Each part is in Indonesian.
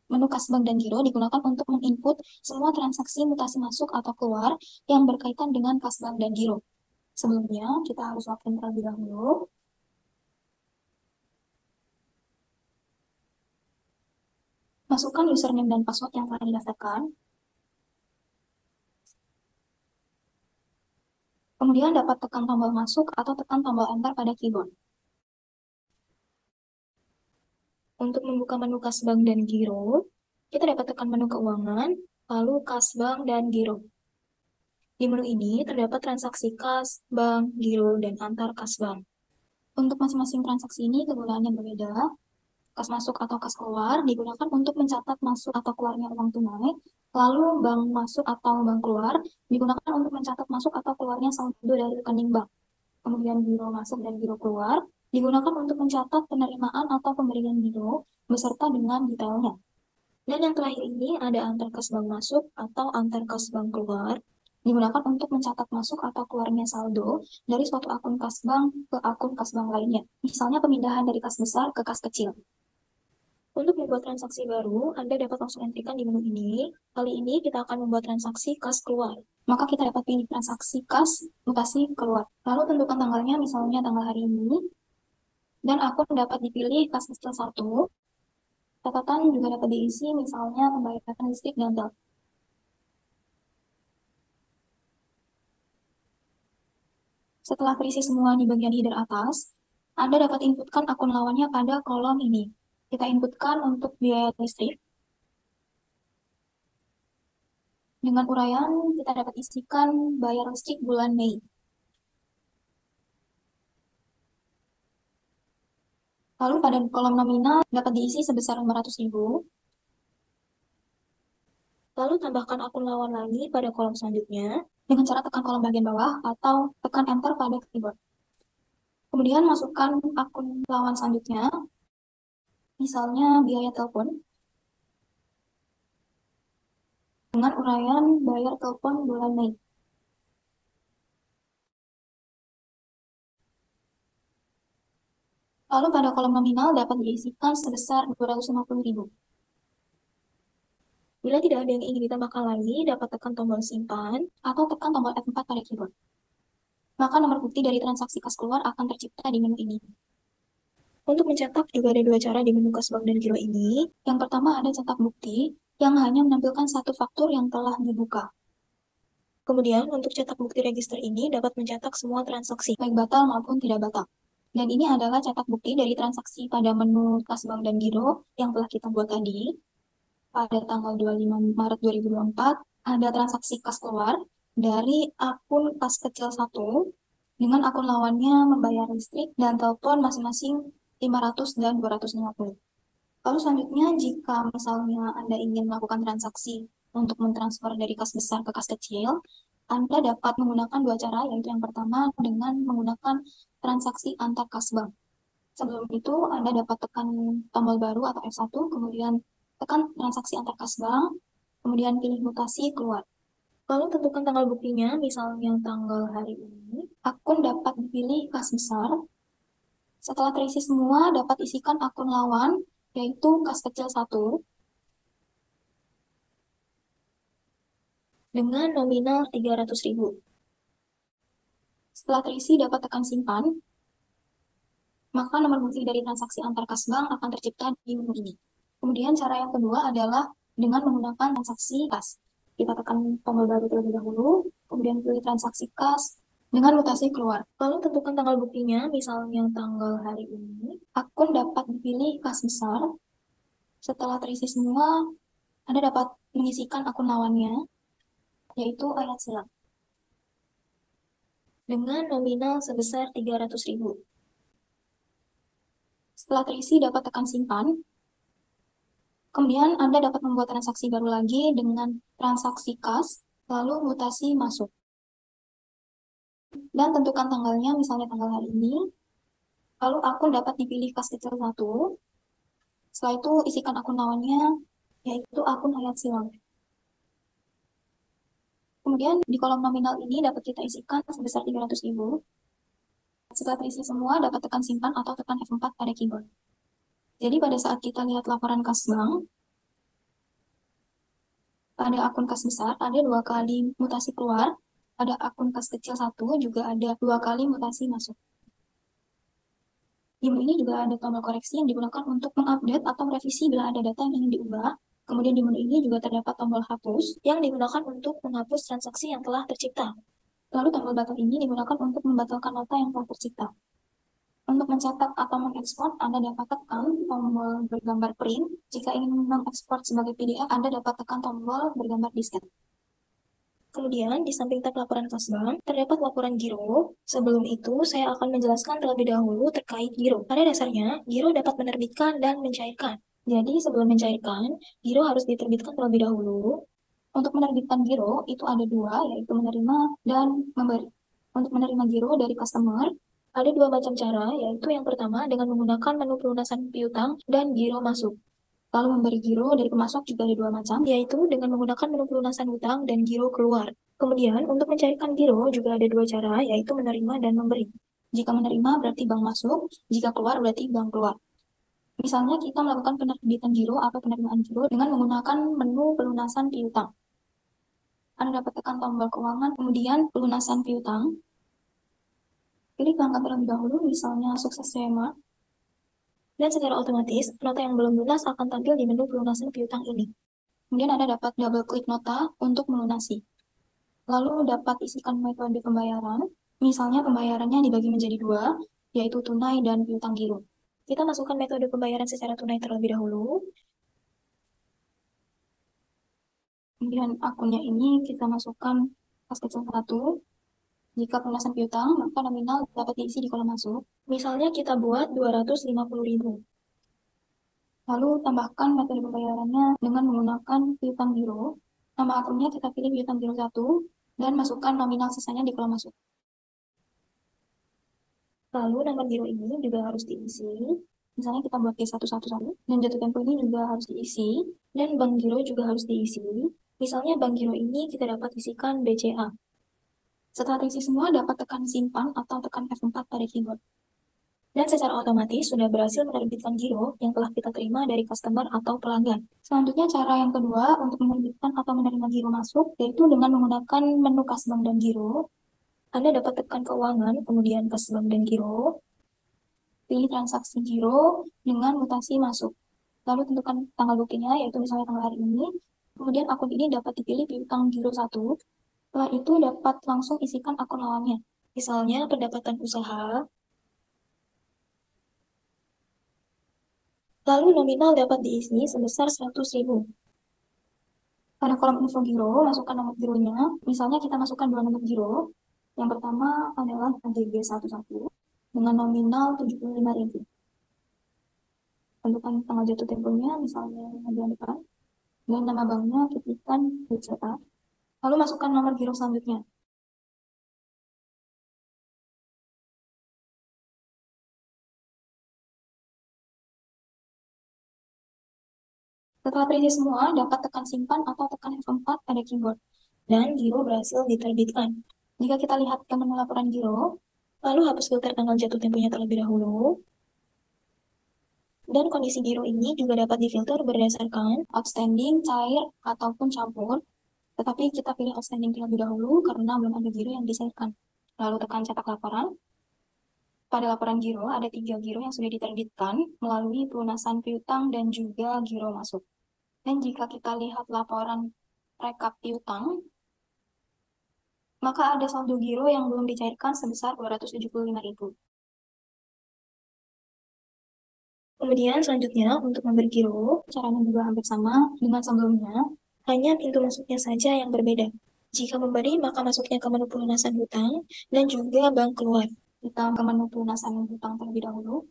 Menu kas bank dan giro digunakan untuk menginput semua transaksi mutasi masuk atau keluar yang berkaitan dengan kas bank dan giro. Sebelumnya, kita harus login terlebih dahulu. Masukkan username dan password yang telah didaftarkan. Kemudian dapat tekan tombol masuk atau tekan tombol enter pada keyboard. Untuk membuka menu kas bank dan giro, kita dapat tekan menu keuangan, lalu kas bank dan giro. Di menu ini terdapat transaksi kas, bank, giro, dan antar kas bank. Untuk masing-masing transaksi ini kegunaannya berbeda. Kas masuk atau kas keluar digunakan untuk mencatat masuk atau keluarnya uang tunai, lalu bank masuk atau bank keluar digunakan untuk mencatat masuk atau keluarnya saldo dari rekening bank. Kemudian giro masuk dan giro keluar digunakan untuk mencatat penerimaan atau pemberian giro beserta dengan detailnya. Dan yang terakhir ini ada antar kas bank masuk atau antar kas bank keluar, digunakan untuk mencatat masuk atau keluarnya saldo dari suatu akun kas bank ke akun kas bank lainnya. Misalnya pemindahan dari kas besar ke kas kecil. Untuk membuat transaksi baru, Anda dapat langsung entikan di menu ini. Kali ini kita akan membuat transaksi kas keluar. Maka kita dapat pilih transaksi kas mutasi keluar. Lalu tentukan tanggalnya, misalnya tanggal hari ini. Dan akun dapat dipilih kas kecil 1. Catatan juga dapat diisi, misalnya pembayaran listrik dan tel. Setelah terisi semua di bagian header atas, Anda dapat inputkan akun lawannya pada kolom ini. Kita inputkan untuk biaya listrik. Dengan uraian, kita dapat isikan bayar listrik bulan Mei. Lalu pada kolom nominal dapat diisi sebesar 500.000. Lalu tambahkan akun lawan lagi pada kolom selanjutnya dengan cara tekan kolom bagian bawah atau tekan enter pada keyboard. Kemudian masukkan akun lawan selanjutnya, misalnya biaya telepon, dengan uraian bayar telepon bulan Mei. Lalu pada kolom nominal dapat diisikan sebesar 250.000. Bila tidak ada yang ingin ditambahkan lagi, dapat tekan tombol simpan atau tekan tombol F4 pada keyboard. Maka nomor bukti dari transaksi kas keluar akan tercipta di menu ini. Untuk mencetak juga ada dua cara di menu kas bank dan giro ini. Yang pertama ada cetak bukti yang hanya menampilkan satu faktur yang telah dibuka. Kemudian untuk cetak bukti register ini dapat mencetak semua transaksi, baik batal maupun tidak batal. Dan ini adalah cetak bukti dari transaksi pada menu kas bank dan giro yang telah kita buat tadi. Pada tanggal 25 Maret 2024, ada transaksi kas keluar dari akun kas kecil 1 dengan akun lawannya membayar listrik dan telepon masing-masing 500 dan 250. Lalu selanjutnya, jika misalnya Anda ingin melakukan transaksi untuk mentransfer dari kas besar ke kas kecil, Anda dapat menggunakan dua cara, yaitu yang pertama dengan menggunakan transaksi antar kas bank. Sebelum itu, Anda dapat tekan tombol baru atau F1, kemudian tekan transaksi antar kas bank, kemudian pilih mutasi keluar. Lalu tentukan tanggal buktinya, misalnya tanggal hari ini. Akun dapat dipilih kas besar. Setelah terisi semua, dapat isikan akun lawan, yaitu kas kecil 1, dengan nominal 300.000. Setelah terisi, dapat tekan simpan. Maka nomor bukti dari transaksi antar kas bank akan tercipta di menu ini. Kemudian cara yang kedua adalah dengan menggunakan transaksi kas. Kita tekan tombol baru terlebih dahulu, kemudian pilih transaksi kas dengan mutasi keluar. Lalu tentukan tanggal buktinya, misalnya tanggal hari ini. Akun dapat dipilih kas besar. Setelah terisi semua, Anda dapat mengisikan akun lawannya, yaitu ayat silang, dengan nominal sebesar 300.000. Setelah terisi, dapat tekan simpan. Kemudian Anda dapat membuat transaksi baru lagi dengan transaksi kas, lalu mutasi masuk. Dan tentukan tanggalnya, misalnya tanggal hari ini. Lalu akun dapat dipilih kas kecil 1. Setelah itu isikan akun lawannya, yaitu akun ayat silang. Kemudian di kolom nominal ini dapat kita isikan sebesar 300.000. Setelah terisi semua, dapat tekan simpan atau tekan F4 pada keyboard. Jadi pada saat kita lihat laporan kas bank, Pada akun kas besar ada 2 kali mutasi keluar, pada akun kas kecil 1 juga ada 2 kali mutasi masuk. Di menu ini juga ada tombol koreksi yang digunakan untuk mengupdate atau merevisi bila ada data yang ingin diubah. Kemudian di menu ini juga terdapat tombol hapus yang digunakan untuk menghapus transaksi yang telah tercipta. Lalu tombol batal ini digunakan untuk membatalkan nota yang telah tercipta. Untuk mencetak atau mengekspor, Anda dapat tekan tombol bergambar print. Jika ingin mengekspor sebagai PDF, Anda dapat tekan tombol bergambar disket. Kemudian, di samping tab laporan kas bank, terdapat laporan giro. Sebelum itu, saya akan menjelaskan terlebih dahulu terkait giro. Pada dasarnya, giro dapat menerbitkan dan mencairkan. Jadi, sebelum mencairkan, giro harus diterbitkan terlebih dahulu. Untuk menerbitkan giro, itu ada dua, yaitu menerima dan memberi. Untuk menerima giro dari customer, ada dua macam cara, yaitu yang pertama dengan menggunakan menu pelunasan piutang dan giro masuk. Lalu memberi giro dari pemasok juga ada dua macam, yaitu dengan menggunakan menu pelunasan hutang dan giro keluar. Kemudian, untuk mencairkan giro juga ada dua cara, yaitu menerima dan memberi. Jika menerima berarti bank masuk, jika keluar berarti bank keluar. Misalnya kita melakukan penerbitan giro atau penerimaan giro dengan menggunakan menu pelunasan piutang. Anda dapat tekan tombol keuangan, kemudian pelunasan piutang. Pilih pelanggan terlebih dahulu, misalnya sukses CMA. Dan secara otomatis, nota yang belum lunas akan tampil di menu pelunasan piutang ini. Kemudian Anda dapat double klik nota untuk melunasi. Lalu dapat isikan metode pembayaran. Misalnya pembayarannya dibagi menjadi dua, yaitu tunai dan piutang giro. Kita masukkan metode pembayaran secara tunai terlebih dahulu. Kemudian akunnya ini kita masukkan kas kecil 1. Jika pelunasan piutang, maka nominal dapat diisi di kolom masuk. Misalnya kita buat 250.000. Lalu tambahkan metode pembayarannya dengan menggunakan piutang giro. Nama akunnya kita pilih piutang giro 1 dan masukkan nominal sisanya di kolom masuk. Lalu nama giro ini juga harus diisi. Misalnya kita buat G111 dan jatuh tempo ini juga harus diisi dan bank giro juga harus diisi. Misalnya bank giro ini kita dapat isikan BCA. Setelah terisi semua, dapat tekan simpan atau tekan F4 pada keyboard. Dan secara otomatis sudah berhasil menerbitkan giro yang telah kita terima dari customer atau pelanggan. Selanjutnya, cara yang kedua untuk menerbitkan atau menerima giro masuk, yaitu dengan menggunakan menu kas bank dan giro. Anda dapat tekan keuangan, kemudian kas bank dan giro. Pilih transaksi giro dengan mutasi masuk. Lalu tentukan tanggal buktinya, yaitu misalnya tanggal hari ini. Kemudian akun ini dapat dipilih piutang giro 1. Setelah itu dapat langsung isikan akun lawannya. Misalnya pendapatan usaha. Lalu nominal dapat diisi sebesar 100.000. Pada kolom info giro, masukkan nomor gironya. Misalnya kita masukkan dua nomor giro. Yang pertama adalah DG11 dengan nominal 75.000. Tentukan tanggal jatuh temponya, misalnya bulan depan. Dan nama banknya ketikkan BCA. Lalu masukkan nomor giro selanjutnya. Setelah terisi semua, dapat tekan simpan atau tekan F4 pada keyboard. Dan giro berhasil diterbitkan. Jika kita lihat ke menu laporan giro, lalu hapus filter tanggal jatuh temponya terlebih dahulu. Dan kondisi giro ini juga dapat difilter berdasarkan outstanding, cair, ataupun campur. Tetapi kita pilih outstanding terlebih dahulu karena belum ada giro yang dicairkan. Lalu tekan cetak laporan. Pada laporan giro ada 3 giro yang sudah diterbitkan melalui pelunasan piutang dan juga giro masuk. Dan jika kita lihat laporan rekap piutang, maka ada saldo giro yang belum dicairkan sebesar 275.000. Kemudian selanjutnya untuk memberi giro, caranya juga hampir sama dengan sebelumnya, hanya pintu masuknya saja yang berbeda. Jika memberi, maka masuknya ke menu pelunasan hutang dan juga bank keluar. Kita ke menu pelunasan hutang terlebih dahulu.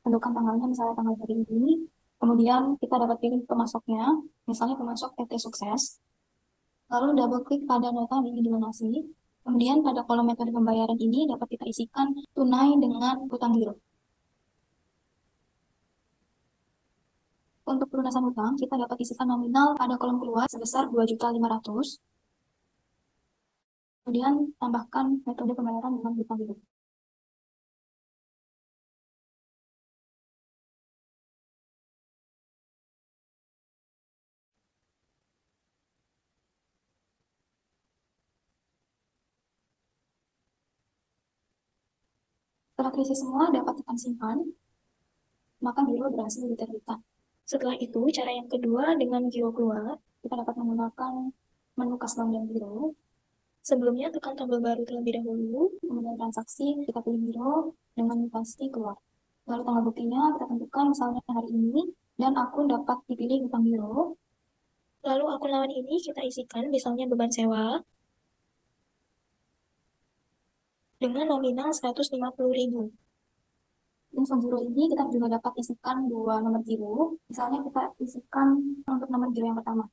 Tentukan tanggalnya, misalnya tanggal hari ini. Kemudian kita dapat pilih pemasoknya, misalnya pemasok PT Sukses. Lalu double klik pada nota yang ingin dilunasi. Kemudian pada kolom metode pembayaran ini dapat kita isikan tunai dengan hutang giro. Untuk pelunasan hutang, kita dapat isikan nominal pada kolom keluar sebesar 2.500.000. Kemudian tambahkan metode pembayaran dengan hutang giro. Setelah terisi semua, dapat tekan simpan, maka giro berhasil diterbitkan. Setelah itu, cara yang kedua dengan giro keluar, kita dapat menggunakan menu kas bank dan giro. Sebelumnya tekan tombol baru terlebih dahulu, kemudian transaksi, kita pilih giro dengan pasti keluar. Lalu tanggal buktinya kita tentukan misalnya hari ini, dan akun dapat dipilih utang giro. Lalu akun lawan ini kita isikan misalnya beban sewa dengan nominal 150.000. Info giro ini kita juga dapat isikan dua nomor giro. Misalnya kita isikan untuk nomor giro yang pertama.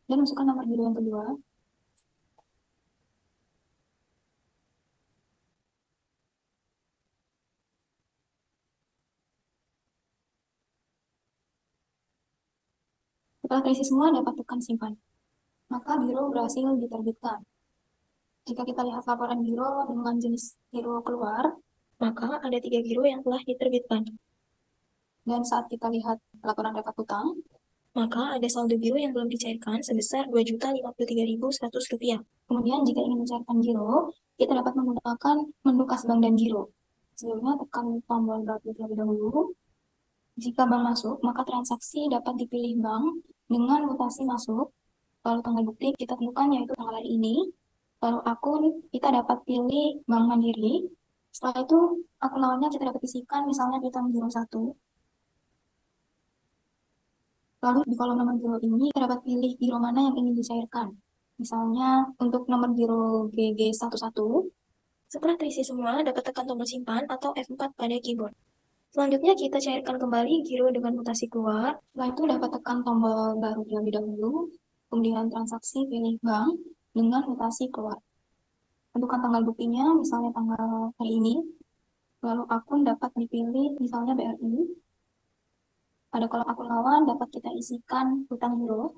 Dan masukkan nomor giro yang kedua. Setelah terisi semua, dapat tekan simpan. Maka giro berhasil diterbitkan. Jika kita lihat laporan giro dengan jenis giro keluar, maka ada 3 giro yang telah diterbitkan. Dan saat kita lihat laporan rekap utang, maka ada saldo giro yang belum dicairkan sebesar Rp2.053.100. Kemudian jika ingin mencairkan giro, kita dapat menggunakan menu kas bank dan giro. Sebelumnya tekan tombol batu terlebih dahulu. Jika bank masuk, maka transaksi dapat dipilih bank dengan mutasi masuk. Lalu tanggal bukti kita tentukan yaitu tanggal hari ini. Lalu akun kita dapat pilih Bank Mandiri. Setelah itu akun lawannya kita dapat isikan misalnya di tahun 01. Lalu di kolom nomor giro ini kita dapat pilih giro mana yang ingin dicairkan. Misalnya untuk nomor giro GG11. Setelah terisi semua, dapat tekan tombol simpan atau F4 pada keyboard. Selanjutnya kita cairkan kembali giro dengan mutasi keluar. Setelah itu dapat tekan tombol baru terlebih dahulu. Kemudian transaksi pilih bank dengan mutasi keluar. Tentukan tanggal buktinya, misalnya tanggal hari ini. Lalu akun dapat dipilih misalnya BRI. Pada kolom akun lawan dapat kita isikan hutang giro.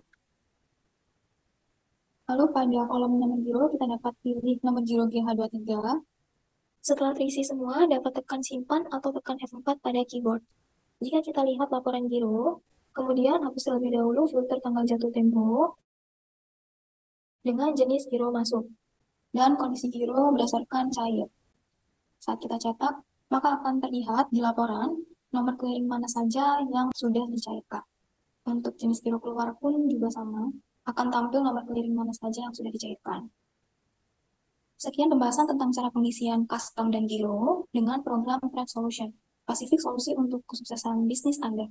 Lalu pada kolom nomor giro kita dapat pilih nomor giro GH23. Setelah terisi semua, dapat tekan simpan atau tekan F4 pada keyboard. Jika kita lihat laporan giro, kemudian hapus terlebih dahulu filter tanggal jatuh tempo dengan jenis giro masuk dan kondisi giro berdasarkan cair. Saat kita cetak, maka akan terlihat di laporan nomor clearing mana saja yang sudah dicairkan. Untuk jenis giro keluar pun juga sama, akan tampil nomor clearing mana saja yang sudah dicairkan. Sekian pembahasan tentang cara pengisian custom dan giro dengan program Trade Solution, Pasifik solusi untuk kesuksesan bisnis Anda.